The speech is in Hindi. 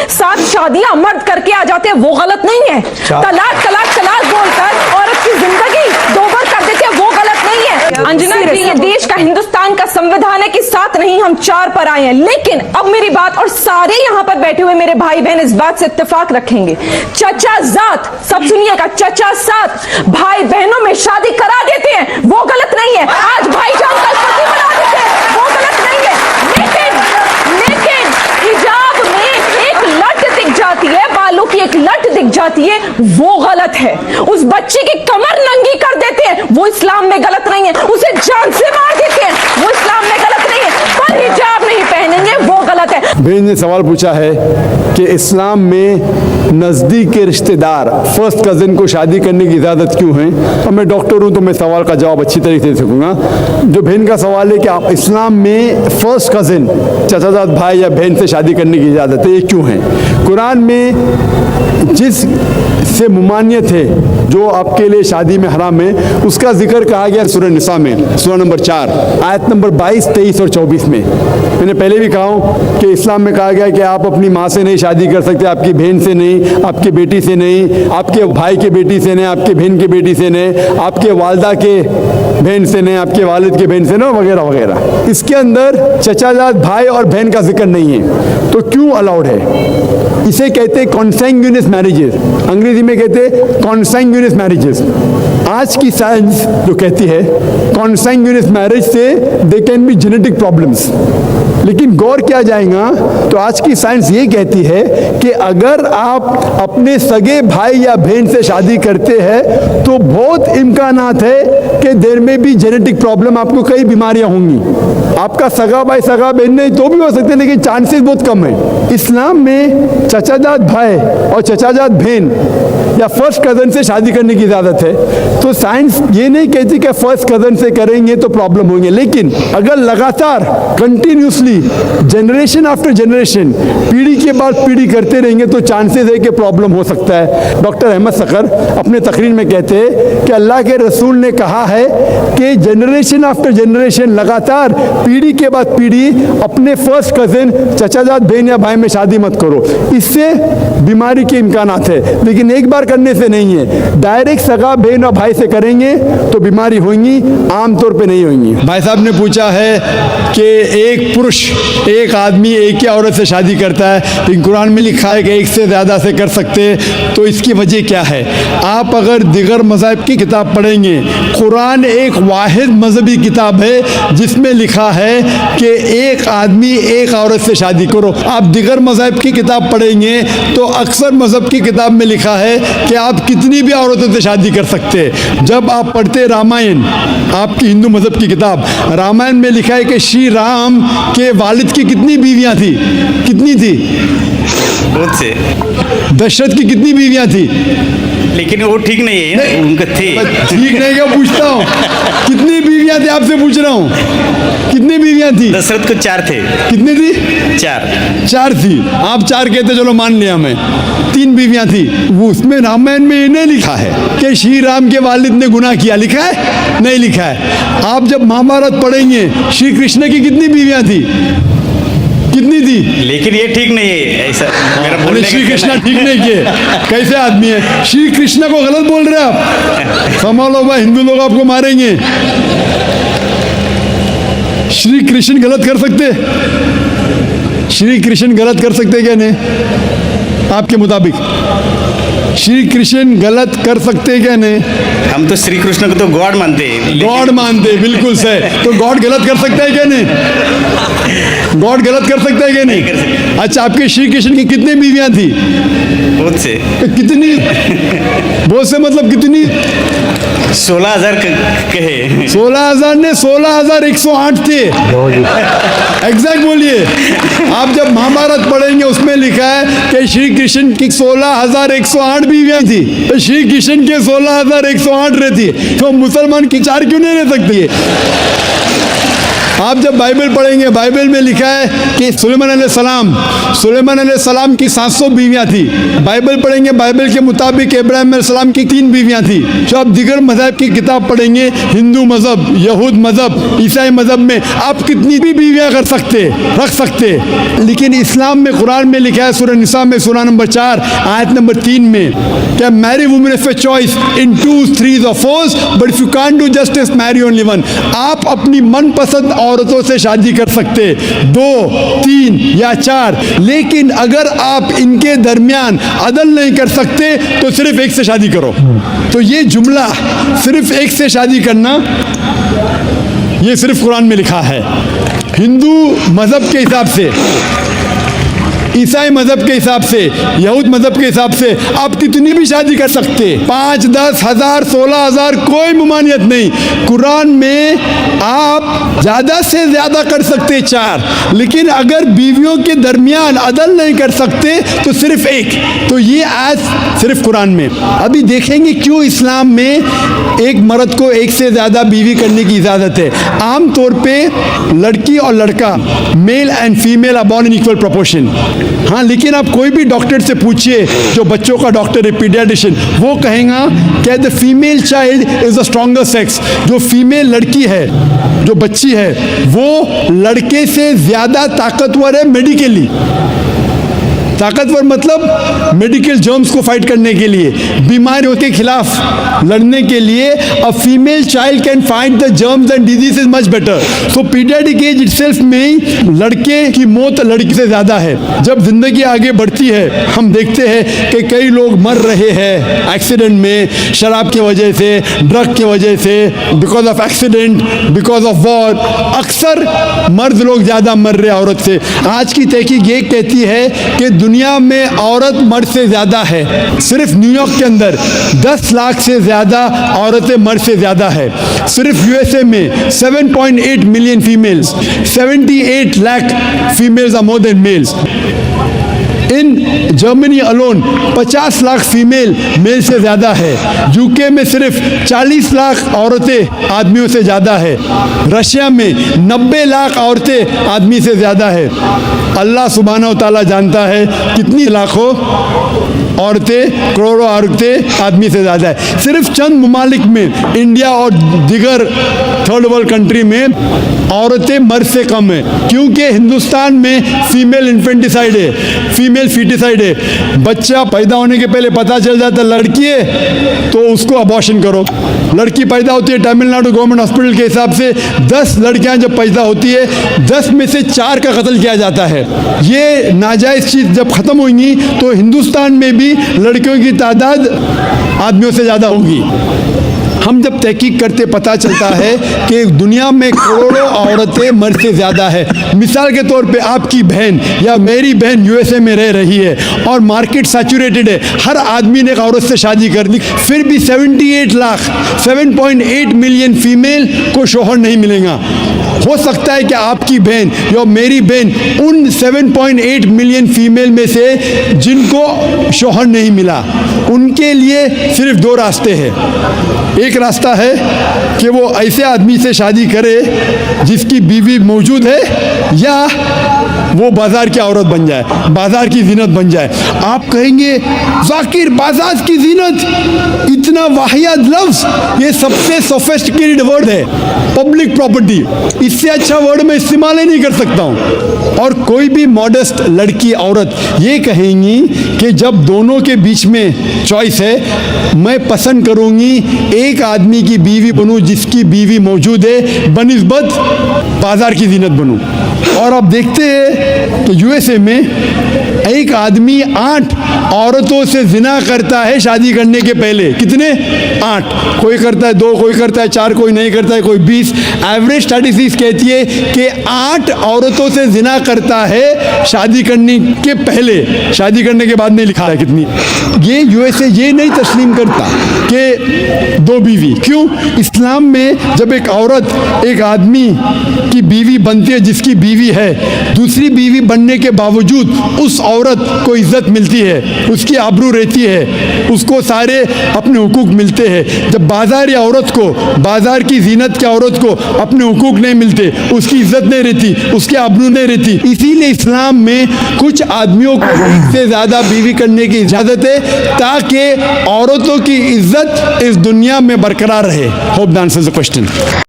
साथ शादियां मर्द करके आ जाते हैं, वो गलत नहीं है। तलाक तलाक तलाक बोलकर औरत की जिंदगी दोबर कर देते हैं, वो गलत नहीं है। अंजना जी, ये देश का, हिंदुस्तान का संविधान है कि 7 नहीं हम 4 पर आए हैं। लेकिन अब मेरी बात, और सारे यहाँ पर बैठे हुए मेरे भाई बहन इस बात से इत्तेफाक रखेंगे, चचा जात, सब सुनिएगा, चचा साथ भाई बहनों में शादी करा देते हैं, वो गलत नहीं है। आज भाईजान का पति बना देते हैं, वो गलत नहीं है। लेकिन हिजाब में एक लट दिख जाती है, बालों की एक लट दिख जाती है, वो गलत है। उस बच्चे की कमर नंगी कर देते हैं, वो इस्लाम में गलत नहीं है। उसे जान से मार देते हैं, वो इस्लाम में गलत नहीं है। पर हिजाब नहीं पहनेंगे, वो गलत है। बहन ने सवाल पूछा है कि इस्लाम में नज़दीक के रिश्तेदार, फर्स्ट कज़न को शादी करने की इजाज़त क्यों है। और मैं डॉक्टर हूँ तो मैं सवाल का जवाब अच्छी तरीके से दे सकूँगा। जो बहन का सवाल है कि आप इस्लाम में फर्स्ट कज़न, चचाजाद भाई या बहन से शादी करने की इजाज़त है, ये क्यों है। कुरान में जिस से मुमानियत है, जो आपके लिए शादी में हराम है, उसका जिक्र कहा गया सूरह निसा में, सूरह नंबर 4 आयत नंबर 22, 23 और 24 में। मैंने पहले भी कहा हूँ कि इस्लाम में कहा गया कि आप अपनी माँ से नहीं शादी कर सकते, आपकी बहन से नहीं, आपकी बेटी से नहीं, आपके भाई के बेटी से नहीं, आपके बहन के बेटी से नहीं, आपके वालदा के बहन से नहीं, आपके वालिद के बहन से नहीं, वगैरह वगैरह। इसके अंदर चचाजाद भाई और बहन का जिक्र नहीं है, तो क्यों अलाउड है। इसे कहते हैं कॉन्सैंग्यूनियस मैरिजेस, अंग्रेजी में कहते हैं कॉन्सैंग्यूनियस मैरिजेस। आज की साइंस जो कहती है कॉन्सैंग्यूनियस मैरिज से they can be genetic problems, लेकिन गौर किया जाएगा तो आज की साइंस ये कहती है कि अगर आप अपने सगे भाई या बहन से शादी करते हैं तो बहुत इम्कानात है कि देर में भी जेनेटिक प्रॉब्लम, आपको कई बीमारियां होंगी। आपका सगा भाई सगा बहन नहीं तो भी हो सकते हैं, लेकिन चांसेस बहुत कम है। इस्लाम में चचाजाद भाई और चचाजाद बहन या फर्स्ट कज़न से शादी करने की इजाज़त है। तो साइंस ये नहीं कहती कि फर्स्ट कज़न से करेंगे तो प्रॉब्लम होंगे, लेकिन अगर लगातार कंटिन्यूसली जनरेशन आफ्टर जनरेशन, पीढ़ी के बाद पीढ़ी करते रहेंगे तो चांसेस है कि प्रॉब्लम हो सकता है। डॉक्टर अहमद सकर अपने तकरीर में कहते हैं कि अल्लाह के रसूल ने कहा है कि जनरेशन आफ्टर जनरेशन, लगातार पीढ़ी के बाद पीढ़ी अपने फर्स्ट कज़न, चचाजाद बहन या भाई में शादी मत करो, इससे बीमारी के इम्कानात है। लेकिन एक बार करने से नहीं है, डायरेक्ट सगा बहन और भाई से करेंगे तो बीमारी होंगी, आमतौर पे नहीं होंगी। भाई साहब ने पूछा है कि एक पुरुष, एक आदमी एक ही औरत से शादी करता है, लेकिन कुरान में लिखा है कि एक से ज़्यादा से कर सकते हैं, तो इसकी वजह क्या है। आप अगर दिगर मज़हब की किताब पढ़ेंगे, कुरान एक वाहिद मजहबी किताब है जिसमें लिखा है कि एक आदमी एक औरत से शादी करो। आप दिगर मज़हब की किताब पढ़ेंगे तो अक्सर मज़हब की किताब में लिखा है कि आप कितनी भी औरतों से शादी कर सकते हैं। जब आप पढ़ते रामायण, आपकी हिंदू मज़हब की किताब, रामायण में लिखा है कि श्री राम के वालिद की कितनी बीवियां थी, कितनी थी, बहुत से। दशरथ की कितनी बीवियां थी, लेकिन वो ठीक नहीं है ना, उनके थे। ठीक नहीं, क्या पूछता हूँ, कितनी बीवियां थी आपसे पूछ रहा हूँ, कितनी बीवियां थी। दशरथ को 4 थे। कितनी थी। 4 थी। आप 4 कहते, चलो मान लिया मैं, 3 बीवियां थी। वो उसमें रामायण में ये नहीं लिखा है कि श्री राम के वालिद ने गुनाह किया, लिखा है नहीं लिखा है। आप जब महाभारत पढ़ेंगे, श्री कृष्ण की कितनी बीवियां थी, कितनी थी। लेकिन ये ठीक नहीं है ऐसा मेरा बोलने श्री कृष्ण ठीक नहीं किए, कैसे आदमी है। श्री कृष्ण को गलत बोल रहे आप, संभालो भाई, हिंदू लोग आपको मारेंगे। श्री कृष्ण गलत कर सकते, श्री कृष्ण गलत कर सकते क्या नहीं आपके मुताबिक। श्री कृष्ण गलत कर सकते क्या नहीं। हम तो श्री कृष्ण को तो गॉड मानते हैं। गॉड मानते हैं, बिल्कुल सही। तो गॉड गलत कर सकता है क्या नहीं, गॉड गलत कर सकता है क्या नहीं। अच्छा, आपके श्री कृष्ण की कितनी बीवियां थी। बहुत से। कितनी, बहुत से मतलब कितनी। 16,000 कहे। 16,000 ने 16,108 थे। एग्जैक्ट बोलिए। आप जब महाभारत पढ़ेंगे उसमें लिखा है कि श्री कृष्ण की 16,108 बीवियां थी, तो श्री कृष्ण के 16,108 रहती है, तो मुसलमान की 4 क्यों नहीं रह सकती है। आप जब बाइबल पढ़ेंगे, बाइबल में लिखा है कि सुलेमान अलैहिस्सलाम की 700 बीवियां थी। बाइबल पढ़ेंगे, बाइबल के मुताबिक इब्राहिम अलैहिस्सलाम की 3 बीवियां थी। जो आप दिगर मज़हब की किताब पढ़ेंगे, हिंदू मज़हब, यहूद मज़हब, ईसाई मज़हब में आप कितनी भी बीवियां रख सकते। लेकिन इस्लाम में, कुरान में लिखा है सूरह निसा में सूरह नंबर 4 आयत नंबर 3 में क्या marry women if a choice in 2, 3 or 4 but if you can't do justice marry only one. आप अपनी मनपसंद औरतों से शादी कर सकते 2, 3 या 4, लेकिन अगर आप इनके दरमियान अदल नहीं कर सकते तो सिर्फ एक से शादी करो। तो ये जुमला सिर्फ एक से शादी करना, ये सिर्फ कुरान में लिखा है। हिंदू मज़हब के हिसाब से, ईसाई मज़हब के हिसाब से, यहूद मज़हब के हिसाब से आप कितनी भी शादी कर सकते, 5, 10 हज़ार, 16 हज़ार, कोई ममानियत नहीं। कुरान में आप ज़्यादा से ज़्यादा कर सकते 4, लेकिन अगर बीवियों के दरमियान अदल नहीं कर सकते तो सिर्फ एक। तो ये आज सिर्फ कुरान में। अभी देखेंगे क्यों इस्लाम में एक मर्द को एक से ज़्यादा बीवी करने की इजाज़त है। आम तौर पे लड़की और लड़का, male and female are born in equal proportion. हाँ, लेकिन आप कोई भी डॉक्टर से पूछिए, जो बच्चों का डॉक्टर है, पीडियाट्रिशियन, वो कहेगा कि the female child is the stronger sex. जो फीमेल लड़की है, जो बच्ची है, वो लड़के से ज़्यादा ताकतवर है मेडिकली। ताकतवर मतलब मेडिकल जर्म्स को फाइट करने के लिए, बीमारियों के खिलाफ लड़ने के लिए। A female child can fight the germs and disease is much better. So pediatric age itself में ही लड़के की मौत लड़की से ज़्यादा है। जब जिंदगी आगे बढ़ती है, हम देखते हैं कि कई लोग मर रहे हैं एक्सीडेंट में, शराब की वजह से, ड्रग की वजह से, because of accident, because of war. अक्सर मर्द लोग ज़्यादा मर रहे हैं औरत से। आज की तहकीक ये कहती है कि दुनिया में औरत मर्द से ज़्यादा है। सिर्फ न्यूयॉर्क के अंदर 10 लाख से ज़्यादा औरतें मर्द से ज़्यादा है। सिर्फ यूएसए में 7.8 million females, 78 lakh females are more than males. In Germany alone 50 lakh female male से ज़्यादा है। यूके में सिर्फ 40 लाख औरतें आदमियों से ज़्यादा है। रशिया में 90 लाख औरतें आदमी से ज़्यादा है। अल्लाह सुब्हानहू व तआला जानता है कितनी लाखों औरतें, करोड़ों औरतें आदमी से ज़्यादा है। सिर्फ चंद ममालिक में, इंडिया और दिगर थर्ड वर्ल्ड कंट्री में औरतें मर्द से कम है, क्योंकि हिंदुस्तान में फीमेल इन्फेंटिसाइड है, फीमेल फीटिसाइड है। बच्चा पैदा होने के पहले पता चल जाता लड़की है तो उसको अबॉर्शन करो। लड़की पैदा होती है, तमिलनाडु गवर्नमेंट हॉस्पिटल के हिसाब से 10 लड़कियां जब पैदा होती है, 10 में से 4 का कत्ल किया जाता है। ये नाजायज़ चीज़ जब ख़त्म होंगी तो हिंदुस्तान में भी लड़कियों की तादाद आदमियों से ज़्यादा होगी। हम जब तहकीक करते पता चलता है कि दुनिया में करोड़ों औरतें मर्द से ज़्यादा है। मिसाल के तौर पे आपकी बहन या मेरी बहन यूएसए में रह रही है और मार्केट सैचुरेटेड है, हर आदमी ने एक औरत से शादी कर दी, फिर भी 78 लाख 7.8 मिलियन फीमेल को शोहर नहीं मिलेगा। हो सकता है कि आपकी बहन या मेरी बहन उन 7.8 मिलियन फीमेल में से जिनको शोहर नहीं मिला, उनके लिए सिर्फ 2 रास्ते हैं। एक रास्ता है कि वो ऐसे आदमी से शादी करे जिसकी बीवी मौजूद है, या वो बाजार की औरत बन जाए, बाजार की जीनत बन जाए। आप कहेंगे जाकिर बाजार की जीनत, इतना वाहियात लफ्ज़, ये सबसे सोफिस्टिकेटेड वर्ड है, पब्लिक प्रॉपर्टी। इससे अच्छा वर्ड मैं इस्तेमाल ही नहीं कर सकता हूँ। और कोई भी मॉडेस्ट लड़की, औरत ये कहेंगी कि जब दोनों के बीच में चॉइस है, मैं पसंद करूँगी एक आदमी की बीवी बनूँ जिसकी बीवी मौजूद है, बनिस्बत बाजार की जीनत बनूँ। और अब देखते हैं कि यूएसए में एक आदमी 8 औरतों से जिना करता है शादी करने के पहले। कितने? 8। कोई करता है 2, कोई करता है 4, कोई नहीं करता है, कोई 20। एवरेज स्टैटिस्टिक्स कहती है कि 8 औरतों से जिना करता है शादी करने के पहले, शादी करने के बाद नहीं लिखा है कितनी। ये यूएसए ये नहीं तस्लीम करता कि 2 बीवी बीवी। क्यों? इस्लाम में जब एक औरत एक आदमी की बीवी बनती है, जिसकी बीवी है, दूसरी बीवी बनने के बावजूद उस औरत को इज्जत मिलती है, उसकी आबरू रहती है, उसको सारे अपने हुकूक मिलते हैं। जब बाज़ारी औरत को, बाज़ार की जीनत की औरत को अपने हुकूक नहीं मिलते, उसकी इज्जत नहीं रहती, उसकी आबरू नहीं रहती। इसीलिए इस्लाम में कुछ आदमियों को एक से ज़्यादा बीवी करने की इजाज़त है, ताकि औरतों की इज्जत इस दुनिया में बरकरार रहे। Hope the answers the question.